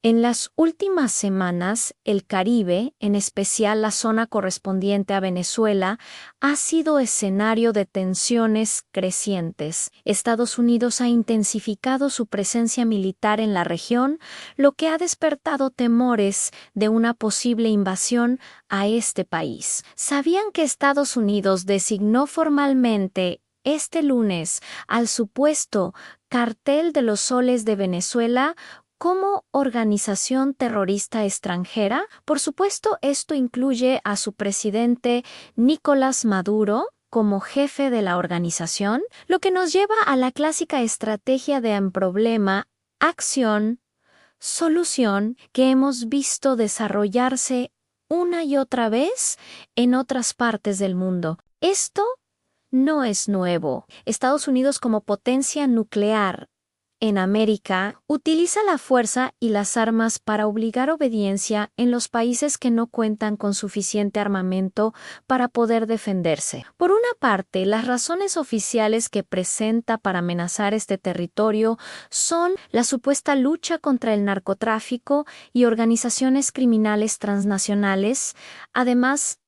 En las últimas semanas, el Caribe, en especial la zona correspondiente a Venezuela, ha sido escenario de tensiones crecientes. Estados Unidos ha intensificado su presencia militar en la región, lo que ha despertado temores de una posible invasión a este país. ¿Sabían que Estados Unidos designó formalmente este lunes al supuesto Cartel de los Soles de Venezuela como organización terrorista extranjera? Por supuesto, esto incluye a su presidente Nicolás Maduro como jefe de la organización, lo que nos lleva a la clásica estrategia de un problema, acción, solución que hemos visto desarrollarse una y otra vez en otras partes del mundo. Esto no es nuevo. Estados Unidos, como potencia nuclear en América, utiliza la fuerza y las armas para obligar obediencia en los países que no cuentan con suficiente armamento para poder defenderse. Por una parte, las razones oficiales que presenta para amenazar este territorio son la supuesta lucha contra el narcotráfico y organizaciones criminales transnacionales. Además,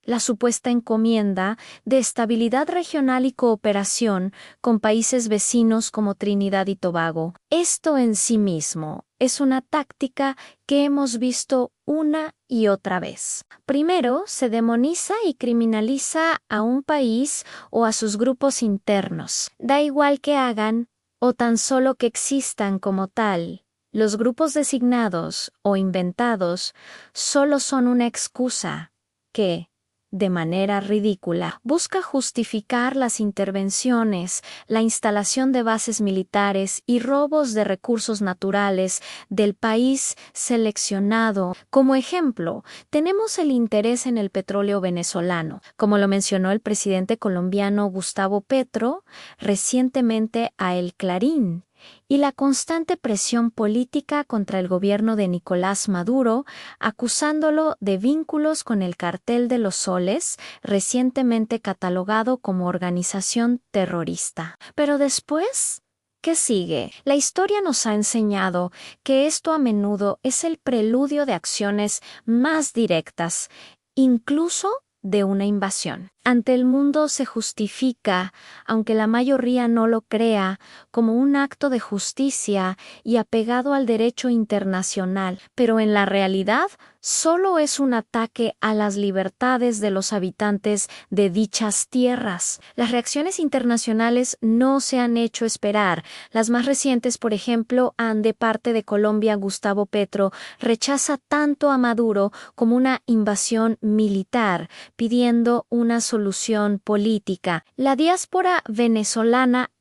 la supuesta encomienda de estabilidad regional y cooperación con países vecinos como Trinidad y Tobago. Esto en sí mismo es una táctica que hemos visto una y otra vez. Primero, se demoniza y criminaliza a un país o a sus grupos internos. Da igual que hagan o tan solo que existan como tal. Los grupos designados o inventados solo son una excusa que, de manera ridícula, busca justificar las intervenciones, la instalación de bases militares y robos de recursos naturales del país seleccionado. Como ejemplo, tenemos el interés en el petróleo venezolano, como lo mencionó el presidente colombiano Gustavo Petro recientemente a El Clarín, y la constante presión política contra el gobierno de Nicolás Maduro, acusándolo de vínculos con el Cartel de los Soles, recientemente catalogado como organización terrorista. Pero después, ¿qué sigue? La historia nos ha enseñado que esto a menudo es el preludio de acciones más directas, incluso de una invasión. Ante el mundo se justifica, aunque la mayoría no lo crea, como un acto de justicia y apegado al derecho internacional, pero en la realidad solo es un ataque a las libertades de los habitantes de dichas tierras. Las reacciones internacionales no se han hecho esperar. Las más recientes, por ejemplo, de parte de Colombia. Gustavo Petro rechaza tanto a Maduro como una invasión militar, pidiendo una solución política. La diáspora venezolana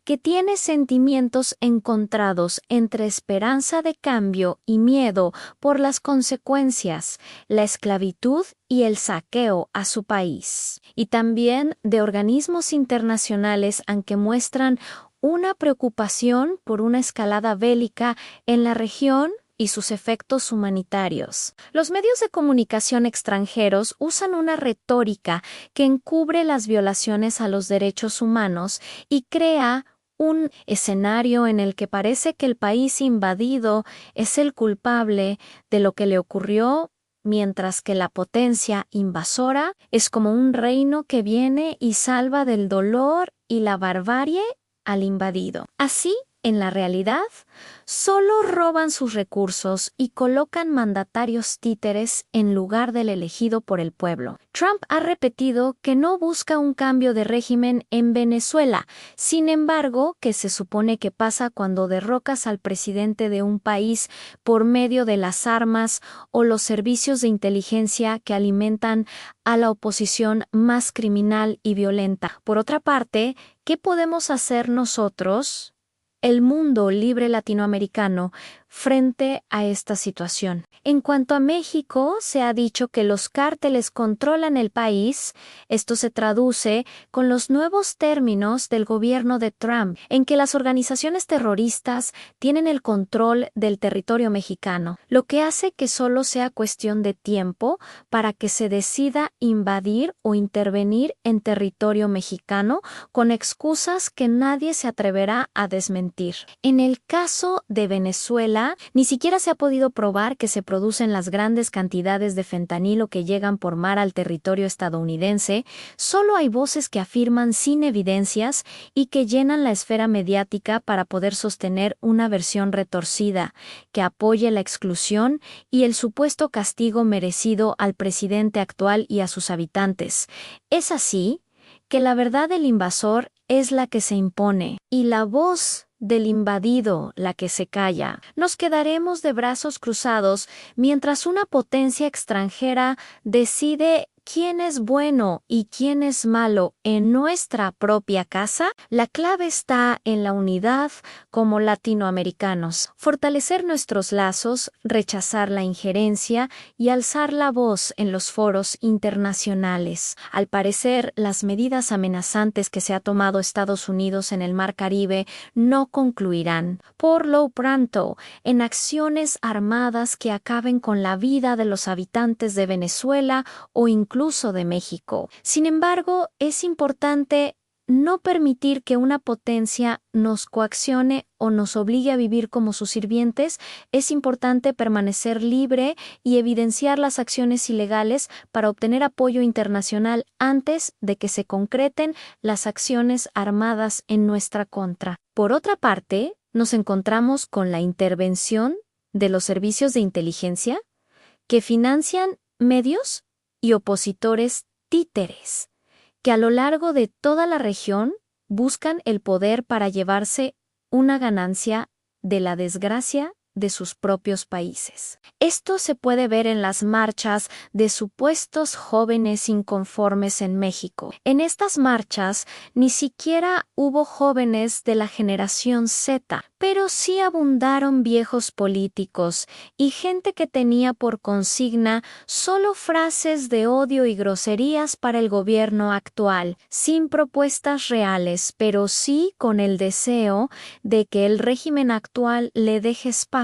que tiene sentimientos encontrados entre esperanza de cambio y miedo por las consecuencias, la esclavitud y el saqueo a su país. Y también de organismos internacionales que muestran una preocupación por una escalada bélica en la región y sus efectos humanitarios. Los medios de comunicación extranjeros usan una retórica que encubre las violaciones a los derechos humanos y crea un escenario en el que parece que el país invadido es el culpable de lo que le ocurrió, mientras que la potencia invasora es como un reino que viene y salva del dolor y la barbarie al invadido. Así, en la realidad, solo roban sus recursos y colocan mandatarios títeres en lugar del elegido por el pueblo. Trump ha repetido que no busca un cambio de régimen en Venezuela. Sin embargo, ¿qué se supone que pasa cuando derrocas al presidente de un país por medio de las armas o los servicios de inteligencia que alimentan a la oposición más criminal y violenta? Por otra parte, ¿qué podemos hacer nosotros, el mundo libre latinoamericano, frente a esta situación? En cuanto a México, se ha dicho que los cárteles controlan el país. Esto se traduce con los nuevos términos del gobierno de Trump, en que las organizaciones terroristas tienen el control del territorio mexicano, lo que hace que solo sea cuestión de tiempo para que se decida invadir o intervenir en territorio mexicano con excusas que nadie se atreverá a desmentir. mentir. En el caso de Venezuela, ni siquiera se ha podido probar que se producen las grandes cantidades de fentanilo que llegan por mar al territorio estadounidense. Solo hay voces que afirman sin evidencias y que llenan la esfera mediática para poder sostener una versión retorcida que apoye la exclusión y el supuesto castigo merecido al presidente actual y a sus habitantes. Es así que la verdad del invasor es la que se impone y la voz del invadido la que se calla. Nos quedaremos de brazos cruzados mientras una potencia extranjera decide quién es bueno y quién es malo en nuestra propia casa. La clave está en la unidad como latinoamericanos, fortalecer nuestros lazos, rechazar la injerencia y alzar la voz en los foros internacionales. Al parecer, las medidas amenazantes que se ha tomado Estados Unidos en el Mar Caribe no concluirán, por lo pronto, en acciones armadas que acaben con la vida de los habitantes de Venezuela o incluso de México. Sin embargo, es importante no permitir que una potencia nos coaccione o nos obligue a vivir como sus sirvientes. Es importante permanecer libre y evidenciar las acciones ilegales para obtener apoyo internacional antes de que se concreten las acciones armadas en nuestra contra. Por otra parte, nos encontramos con la intervención de los servicios de inteligencia que financian medios y opositores títeres, que a lo largo de toda la región buscan el poder para llevarse una ganancia de la desgracia de sus propios países. Esto se puede ver en las marchas de supuestos jóvenes inconformes en México. En estas marchas ni siquiera hubo jóvenes de la generación Z, pero sí abundaron viejos políticos y gente que tenía por consigna solo frases de odio y groserías para el gobierno actual, sin propuestas reales, pero sí con el deseo de que el régimen actual le deje espacio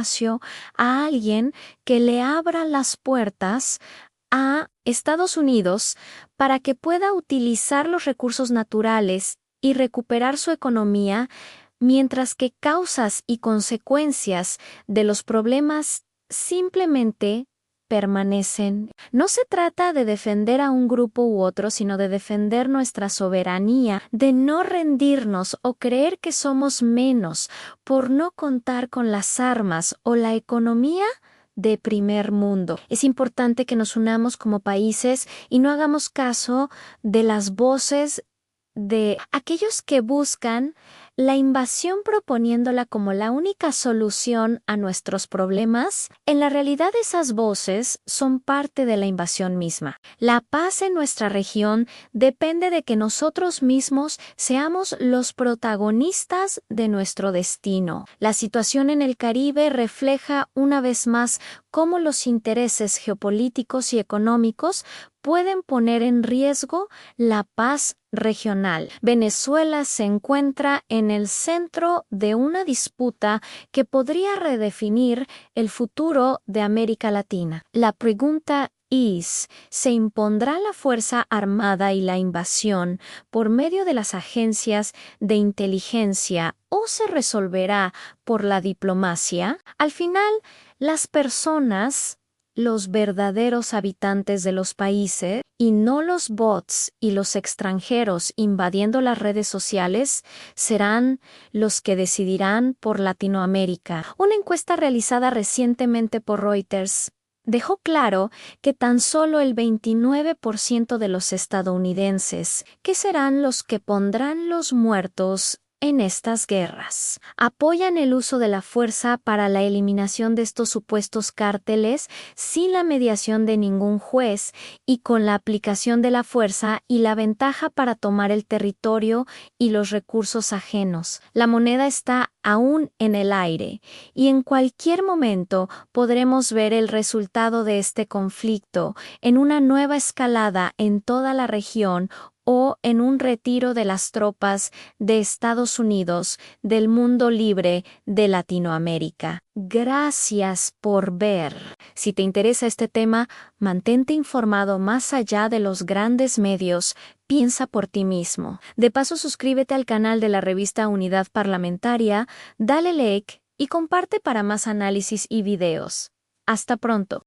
a alguien que le abra las puertas a Estados Unidos para que pueda utilizar los recursos naturales y recuperar su economía, mientras que causas y consecuencias de los problemas simplemente permanecen. No se trata de defender a un grupo u otro, sino de defender nuestra soberanía, de no rendirnos o creer que somos menos por no contar con las armas o la economía de primer mundo. Es importante que nos unamos como países y no hagamos caso de las voces de aquellos que buscan la invasión proponiéndola como la única solución a nuestros problemas. En la realidad, esas voces son parte de la invasión misma. La paz en nuestra región depende de que nosotros mismos seamos los protagonistas de nuestro destino. La situación en el Caribe refleja una vez más cómo los intereses geopolíticos y económicos pueden poner en riesgo la paz regional. Venezuela se encuentra en el centro de una disputa que podría redefinir el futuro de América Latina. La pregunta es, ¿se impondrá la fuerza armada y la invasión por medio de las agencias de inteligencia o se resolverá por la diplomacia? Al final, las personas, los verdaderos habitantes de los países, y no los bots y los extranjeros invadiendo las redes sociales, serán los que decidirán por Latinoamérica. Una encuesta realizada recientemente por Reuters dejó claro que tan solo el 29% de los estadounidenses, que serán los que pondrán los muertos en estas guerras, apoyan el uso de la fuerza para la eliminación de estos supuestos cárteles sin la mediación de ningún juez y con la aplicación de la fuerza y la ventaja para tomar el territorio y los recursos ajenos. La moneda está aún en el aire y en cualquier momento podremos ver el resultado de este conflicto en una nueva escalada en toda la región o en un retiro de las tropas de Estados Unidos, del mundo libre de Latinoamérica. Gracias por ver. Si te interesa este tema, mantente informado más allá de los grandes medios. Piensa por ti mismo. De paso, suscríbete al canal de la revista Unidad Parlamentaria, dale like y comparte para más análisis y videos. Hasta pronto.